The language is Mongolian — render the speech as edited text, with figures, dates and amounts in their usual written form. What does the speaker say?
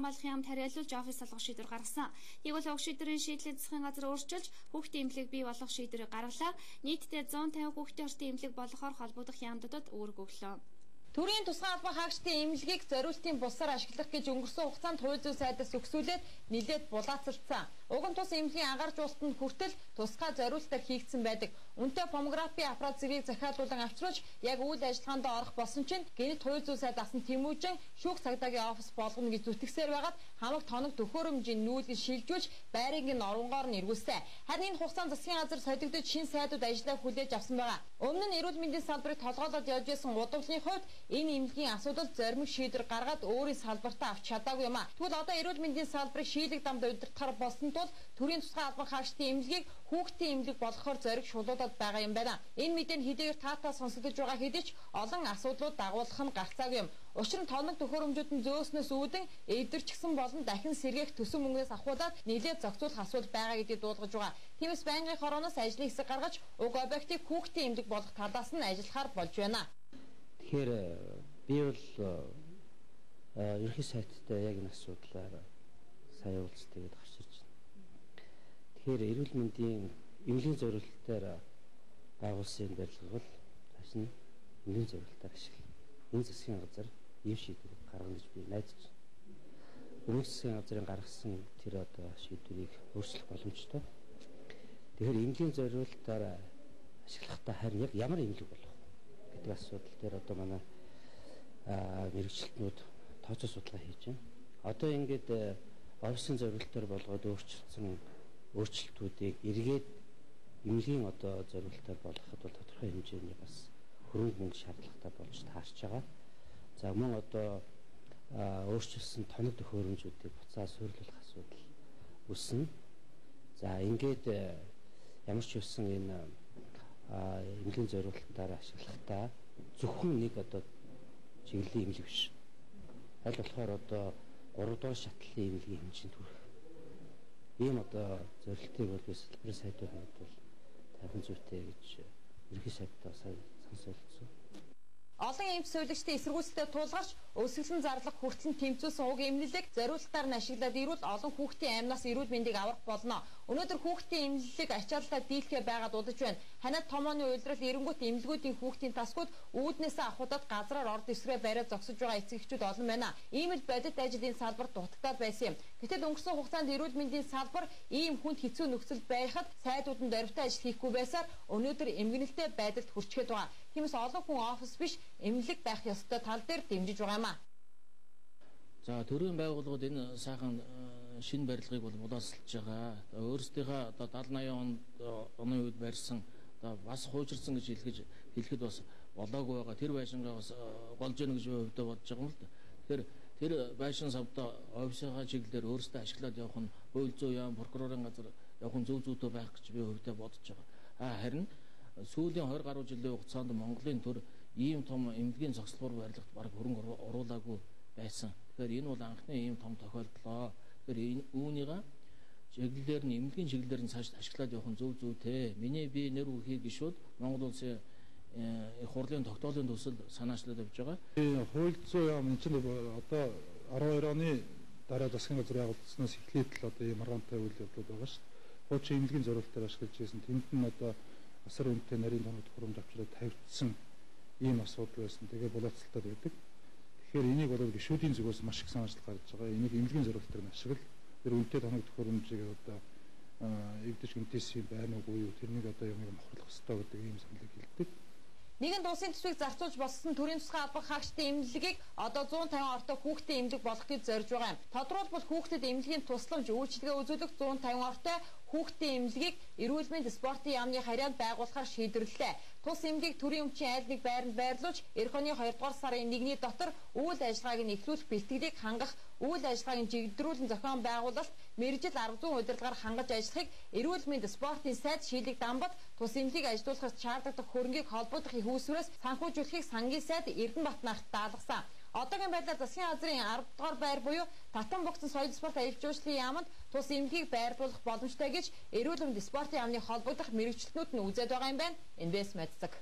хамгааллын яамд хариалуулж офис салгах шийдвэр гаргасан. Тэгвэл уг шийдвэрийн шийдлийг засгийн газар өөрчилж хүүхдийн эмнэлэг бий болгох шийдвэрийг гаргалаа. Нийтдээ 150 хүүхдийн орчим эмнэлэг болгохоор холбогдох яамдуудад үүрэг өглөө. Төрийн тусгай албан хаагчдын эмнэлгийг зориултын бусаар ашиглах гэж өнгөрсөн хугацаанд хууль зүйн сайдаас өгсүүлээд нэлээд булаацалцсан. Уг нь тус эмнэлгийн ангарч уултанд хүртэл тусгай зориултаар хийгдсэн байдаг. Үнэтэй томографи аппарат зэргийг захиалуулан авчруулж яг үйл ажиллагаанд орох болсон чинь гэнэт хууль зүйн сайд асан Тэмүүжин шүүх цагдаагийн офис болгоно гэж зүтгэсээр байгаад хамаг тоног төхөөрөмжийн нүүлгэн шилжүүлж байрын оронгоор нь эргүүлсэн. Харин энэ хугацаанд засгийн газар солигдож шинэ сайдууд ажиллаа хүлээж авсан байгаа. Өмнө нь эрүүл мэндийн салбарыг толгойлоод явж исэн удавлын хувьд энэ эмнэлгийн асуудал зоримог шийдвэр гаргаад өөрийн салбартаа авч чадаагүй юм а. Тэгвэл одоо эрүүл мэндийн салбарыг шийдлэг дамд удирдахаар болсон тул төрийн тусгай албан хаагчдын эмнэлгийг хүүхдийн эмнэлэг болгохоор зориг шулуулаад байгаа юм байна. Энэ мэдээнд хэдийгээр таатаа сонсогдож байгаа хэдий ч олон асуудлууд дагуулах нь гарцаагүй юм. Учир нь тоног төхөөрөмжүүд нь зөөснөөс үүдэн эдэрчгсэн болон дахин сэргээх төсөн мөнгнөөс авахудаад нэлээд зохицуулах асуудал байгаа гэдгийг дуулгаж байгаа. Тиймээс байнгын хорооноос ажлын хэсэг гаргаж уг объектыг хүүхдийн эмнэлэг болгох талаас нь ажиллахаар болж байна. Тэгэхээр би бол ерхий сайттай яг энэ асуудлаар сая уулзтайгээд гарч ирж байна. Тэгэхээр эрүүл мэндийн эмнэлгийн зорилтоор байгуулсан барилга бол цааш нь эмнэлгийн зорилтоор ашиглах. Энэ засгийн газар ийм шийдвэр гаргана гэж би найдаж байна. Өмнөх засгийн газрын гаргасан тэр одоо шийдвэрийг өөрчлөх боломжтой. Тэгэхээр эмнэлгийн зорилтоор ашиглахдаа харин яг ямар эмнэлэг болох гэдэг асуудал дээр одоо манай мэрэгчлэтнүүд тооцоо судалгаа хийж байна. Одоо ингээд офисын зорилтоор болгоод өөрчлөлтсөн өөрчлөлтүүдийг эргээд эмнэлгийн одоо зорилтоор болгоход бол тодорхой хэмжээний бас хөрөнгө мөнгө шаардлагатай болж таарч байгаа. За мөн одоо өөрчлөлтсөн тоног төхөөрөмжүүдийг буцаа суйрлуулах асуудал үүснэ. За ингээд ямар ч үсэн энэ эмнэлгийн зорилтоор ашиглахдаа зөвхөн нэг одоо чиглэлийн эмнэлэг биш. Аль болохоор одоо 3 дугаар шатлалын эмнэлгийн хэмжээнд хүрэх ийм одоо зорилтыг бол би салбарын сайдууд бол тавин зүйтэй гэж ерхий сайдтай сонсоолцсон. Олон эмч сувилагчдын эсэргүүцэлтэй тулгарч өсөглөн зарлах хүртэл тэмцүүлсэн уг эмнэлэг зориулалтаар нь ашиглаад ирвэл олон хүүхдийн амнаас эрүүл мэндийг аврах болно. Өнөөдөр хүүхдийн эмнэлэг ачааллаа дийлхэ байгаад удаж байна. Ханаад томооны уйлдрал эренгүүт эмнэлгүүдийн хүүхдийн тасгууд үүднээсээ авахудаад газраар орд эсрээ бариад зогсож байгаа эцэгчүүд олон байна. Ийм л бодит ажлын салбар дутагдаад байсан юм. Гэтэл өнгөрсөн хугацаанд эрүүл мэндийн салбар ийм хүнд хэцүү нөхцөлд байхад сайдууд нь дөрвтэй ажил хийхгүй байсаар өнөөдөр эмгэнэлтэй байдалд хүрчгээд байгаа. Тиймээс олон хүн офис биш эмнэлэг байх ёстой тал дээр дэмжиж байгаа юм а. За төрийн байгууллагууд энэ сайхан шинэ барилгыг бол булаацалж байгаа. Өөрсдийнхөө одоо 70-80 оны үед барьсан одоо бас хуучирсан гэж хэлэхэд бас болоогүй байгаа. Тэр байшингаа бас голж яах гэж өвдөө бодож байгаа юм л да. Тэгэхээр тэр байшин савдаа офисынхаа чиглэлээр өөрсдөө ашиглаад явах нь хууль зүйн яам, прокурорын газар явах нь зөв зүйтэй байх гэж би өвдөө бодож байгаа. Харин сүүлийн 20 гаруй жилийн хугацаанд Монголын төр ийм том эмнэлгийн зогсолбор барилгад бараг хөрөнгө оруулаагүй байсан. Тэгэхээр энэ бол анхны ийм том тохиолдлоо. Тэгэхээр үүнийгээ чиглэлээр нь эмнэлгийн чиглэлээр нь цааш ашиглаад явах нь зөв зүйтэй. Миний би нэр үхий гişүүд Монгол улсын хурлын тогтоолын төсөл санаачлаад явж байгаа. Хууль зүйн яам энэ чинь одоо 12 оны дараа засгийн газар байгуулснаас эхлээд л одоо ийм маргаантай үйл явдлууд байгаа шүү дээ. Хуучин эмнэлгийн зорилтоор ашиглаж байсан. Тэнд нь одоо асар үнэтэй нарийн тоног төхөөрөмж авчраад тавьчихсан ийм асуудал байсан. Тэгээ булаацалтад байдаг. Тэгэхээр энийг бол гишүүдийн зүгээс маш их санаачлал гарч байгаа. Энийг эмнэлгийн зорилтоор нь ашиглал тэр үнэтэй тоног төхөөрөмжийг одоо эвдэж гэмтээсэн байна уугүй юу тэрнийг одоо юм мохорлох хэрэгтэй гэдэг ийм саналыг хэлдэг. Нэгэн дуусын төсвийг зарцуулж болсон төрийн тусгай албан хаагчдын эмнэлгийг одоо 150 ортой хүүхдийн эмнэлэг болгох гэж зорж байгаа юм. Тодорхойлбол хүүхдэд эмнэлгийн тусламж үйлчилгээ үзүүлэх 150 ортой хүүхдийн эмнэлгийг эрүүл мэнд спортын яамны харьяанд байгуулахаар шийдвэрлэлээ. Тус эмнэлгийг төрийн өмчийн айл нэг байранд байрлуулж эх оны 2 дугаар сарын 1-ний дотор үйл ажиллагааг нь эхлүүлэх бэлтгэлийг хангах, үйл ажиллагааг нь чиглэлдүүлэн зохион байгуулалт, мэргэжил арга зүйн удирдлагаар хангаж ажиллахыг эрүүл мэнд спортын сайд шийдлэг дамбад тус эмнэлгийг ажилуулахад шаардлагатай хөрөнгийг холбогдох үүсвэрээс санхүүжүүлэхийг сангийн сайд Эрдэнэбаатнаарт даалгасан. Одоогийн байдлаар засгийн газрын 10 дугаар байр буюу Татан богцсон соёл спорт аялал жуулчлалын яамд тус эмнэлгийг байрлуулах боломжтой гэж эрүүл мэнд спортын яамны холбогдох мэргэжилтнүүд нь үзээд байгаа юм байна. НБС мэддэг.